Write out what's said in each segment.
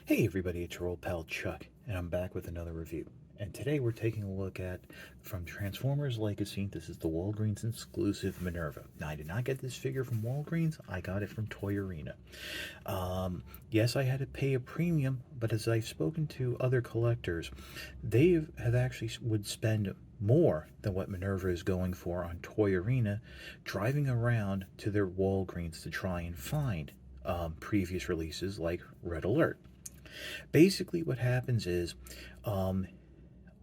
Hey everybody, it's your old pal Chuck, and I'm back with another review. And today we're taking a look at, from Transformers Legacy, this is the Walgreens exclusive Minerva. Now, I did not get this figure from Walgreens, I got it from Toy Arena. Yes, I had to pay a premium, but as I've spoken to other collectors, they have actually would spend more than what Minerva is going for on Toy Arena, driving around to their Walgreens to try and find previous releases like Red Alert. Basically, what happens is um,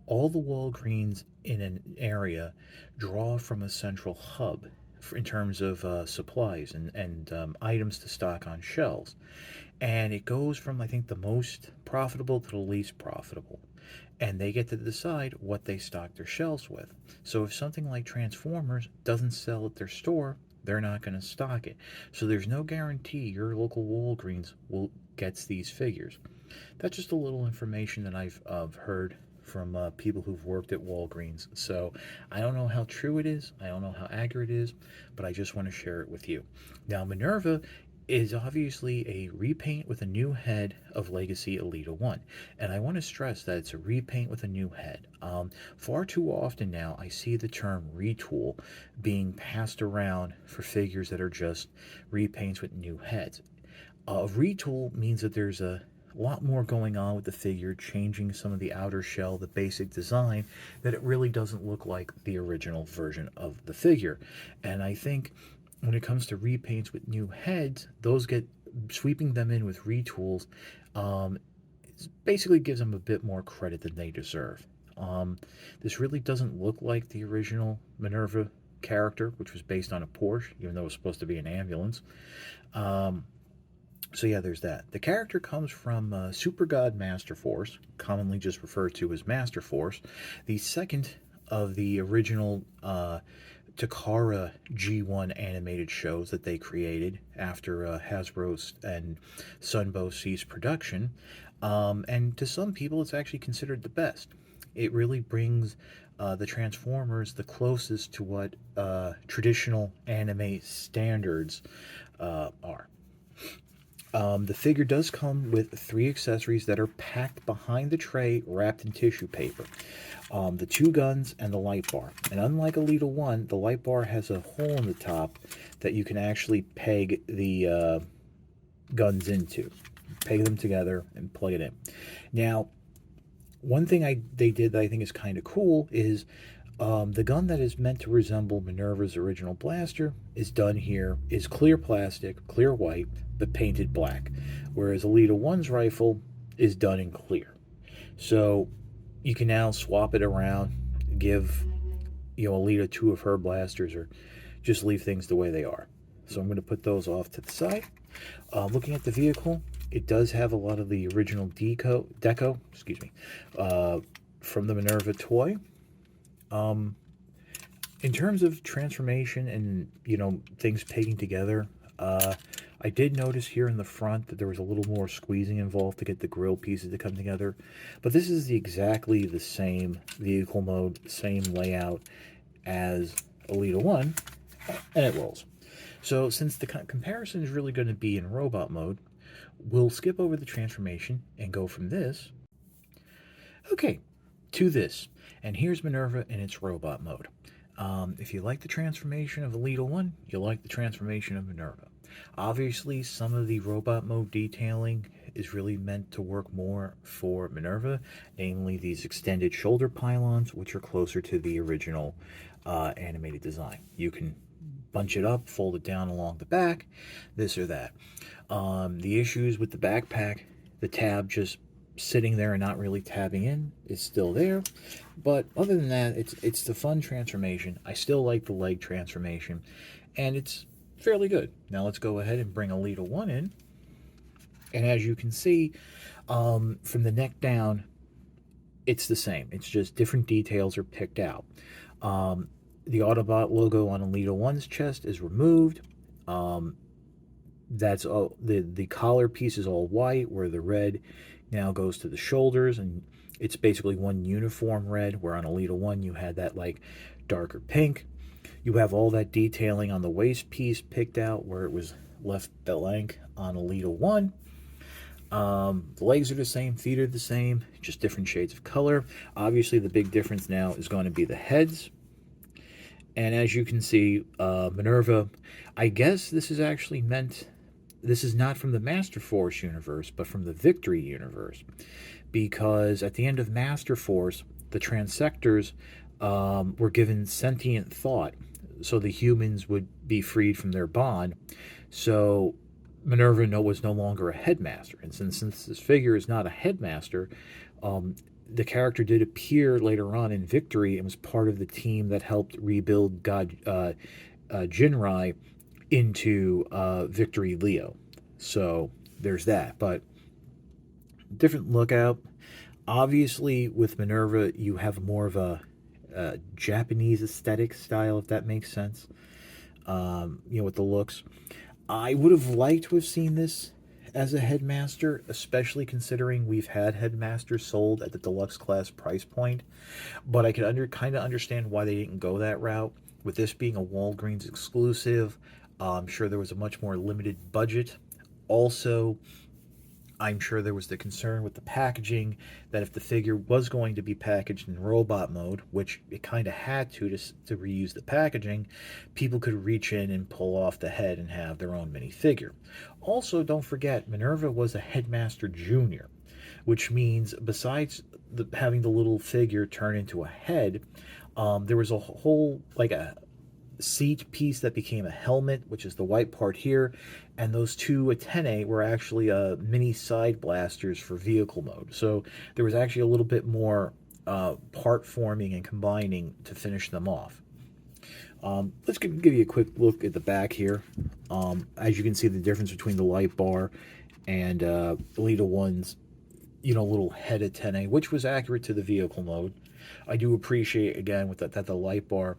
all the Walgreens in an area draw from a central hub in terms of supplies and items to stock on shelves. And it goes from, I think, the most profitable to the least profitable. And they get to decide what they stock their shelves with. So if something like Transformers doesn't sell at their store, they're not going to stock it. So there's no guarantee your local Walgreens will gets these figures. That's just a little information that I've heard from people who've worked at Walgreens. So I don't know how true it is. I don't know how accurate it is, but I just want to share it with you. Now, Minerva is obviously a repaint with a new head of Legacy Elita 1. And I want to stress that it's a repaint with a new head. Far too often now, I see the term retool being passed around for figures that are just repaints with new heads. A retool means that there's a lot more going on with the figure, changing some of the outer shell, the basic design, that it really doesn't look like the original version of the figure. And I think when it comes to repaints with new heads, those get sweeping them in with retools. Um, Basically gives them a bit more credit than they deserve. This really doesn't look like the original Minerva character, which was based on a Porsche, even though it was supposed to be an ambulance. So yeah, there's that. The character comes from Super God Masterforce, commonly just referred to as Masterforce, the second of the original Takara G1 animated shows that they created after Hasbro and Sunbow ceased production. And to some people, it's actually considered the best. It really brings the Transformers the closest to what traditional anime standards are. The figure does come with 3 accessories that are packed behind the tray, wrapped in tissue paper. The 2 guns and the light bar. And unlike Elita 1, the light bar has a hole in the top that you can actually peg the guns into. Peg them together and plug it in. Now, one thing they did that I think is kind of cool is the gun that is meant to resemble Minerva's original blaster is done here, is clear plastic, clear white, but painted black. Whereas Elita 1's rifle is done in clear. So you can now swap it around, give Elita 2 of her blasters, or just leave things the way they are. So I'm going to put those off to the side. Looking at the vehicle, it does have a lot of the original deco, from the Minerva toy. In terms of transformation and things pegging together, I did notice here in the front that there was a little more squeezing involved to get the grill pieces to come together. But this is exactly the same vehicle mode, same layout as Elita 1, and it rolls. So since the comparison is really going to be in robot mode, we'll skip over the transformation and go from this, okay, to this. And here's Minerva in its robot mode. If you like the transformation of Elita 1, you like the transformation of Minerva. Obviously, some of the robot mode detailing is really meant to work more for Minerva, namely these extended shoulder pylons, which are closer to the original animated design. You can bunch it up, fold it down along the back, this or that. The issues with the backpack, the tab just sitting there and not really tabbing in, is still there. But other than that, it's the fun transformation. I still like the leg transformation, and it's fairly good. Now let's go ahead and bring Elita 1 in. And as you can see, from the neck down, it's the same. It's just different details are picked out. The Autobot logo on Elita 1's chest is removed. That's all. The collar piece is all white, where the red now goes to the shoulders, and it's basically one uniform red, where on Elita 1 you had that like darker pink. You have all that detailing on the waist piece picked out, where it was left blank on Elita 1. The legs are the same, feet are the same, just different shades of color. Obviously, the big difference now is going to be the heads. And as you can see, Minerva, I guess this is actually meant, this is not from the Masterforce universe, but from the Victory universe. Because at the end of Masterforce, the transectors were given sentient thought, so the humans would be freed from their bond. So Minerva was no longer a headmaster. And since this figure is not a headmaster, the character did appear later on in Victory and was part of the team that helped rebuild God Jinrai into Victory Leo. So there's that. But different lookout. Obviously, with Minerva, you have more of a Japanese aesthetic style, if that makes sense. With the looks. I would have liked to have seen this as a headmaster, especially considering we've had headmasters sold at the deluxe class price point. But I could kind of understand why they didn't go that route. With this being a Walgreens exclusive, I'm sure there was a much more limited budget. Also, I'm sure there was the concern with the packaging that if the figure was going to be packaged in robot mode, which it kind of had to reuse the packaging, people could reach in and pull off the head and have their own minifigure. Also, don't forget, Minerva was a Headmaster Junior, which means besides having the little figure turn into a head, there was a whole, like a seat piece that became a helmet, which is the white part here, and those two antennae were actually mini side blasters for vehicle mode. So there was actually a little bit more part forming and combining to finish them off. Let's give you a quick look at the back here. As you can see, the difference between the light bar and Elita 1's little head antennae, which was accurate to the vehicle mode. I do appreciate, again, with that the light bar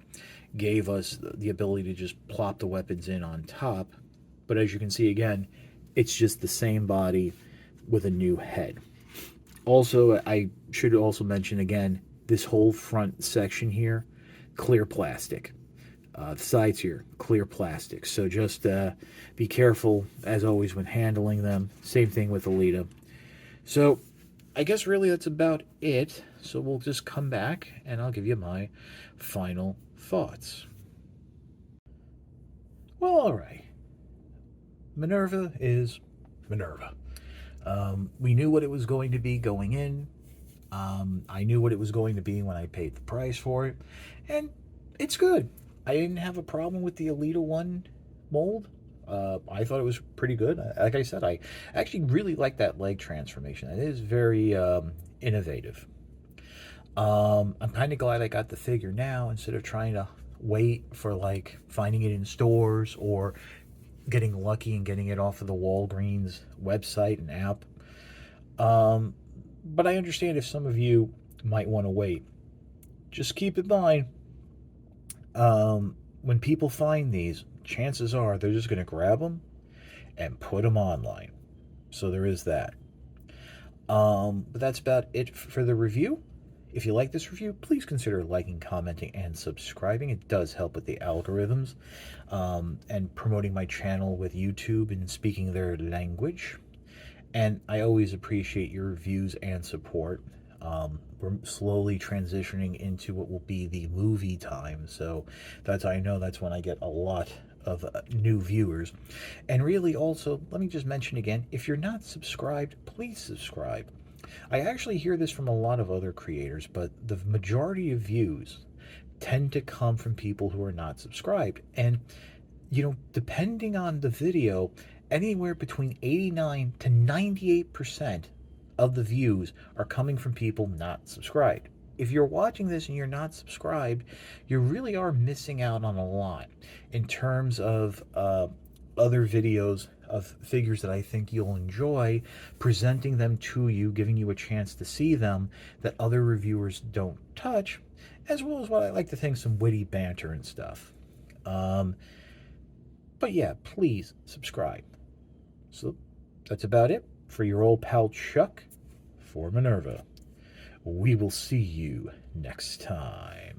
gave us the ability to just plop the weapons in on top. But as you can see, again, it's just the same body with a new head. Also, I should also mention, again, this whole front section here, clear plastic. The sides here, clear plastic. So just be careful, as always, when handling them. Same thing with Elita. So I guess really that's about it. So we'll just come back and I'll give you my final thoughts. Well, all right. Minerva is Minerva. We knew what it was going to be going in. I knew what it was going to be when I paid the price for it. And it's good. I didn't have a problem with the Elita 1 mold. I thought it was pretty good. Like I said, I actually really like that leg transformation. It is very innovative. I'm kind of glad I got the figure now instead of trying to wait for like finding it in stores or getting lucky and getting it off of the Walgreens website and app. But I understand if some of you might want to wait. Just keep in mind, when people find these, chances are they're just going to grab them and put them online. So there is that. But that's about it for the review. If you like this review, please consider liking, commenting, and subscribing. It does help with the algorithms and promoting my channel with YouTube and speaking their language. And I always appreciate your views and support. We're slowly transitioning into what will be the movie time. So I know that's when I get a lot of new viewers. And really also, let me just mention again, if you're not subscribed, please subscribe. I actually hear this from a lot of other creators, but the majority of views tend to come from people who are not subscribed. And, depending on the video, anywhere between 89 to 98% of the views are coming from people not subscribed. If you're watching this and you're not subscribed, you really are missing out on a lot in terms of other videos of figures that I think you'll enjoy, presenting them to you, giving you a chance to see them that other reviewers don't touch, as well as what I like to think some witty banter and stuff. But yeah, please subscribe. So that's about it for your old pal Chuck for Minerva. We will see you next time.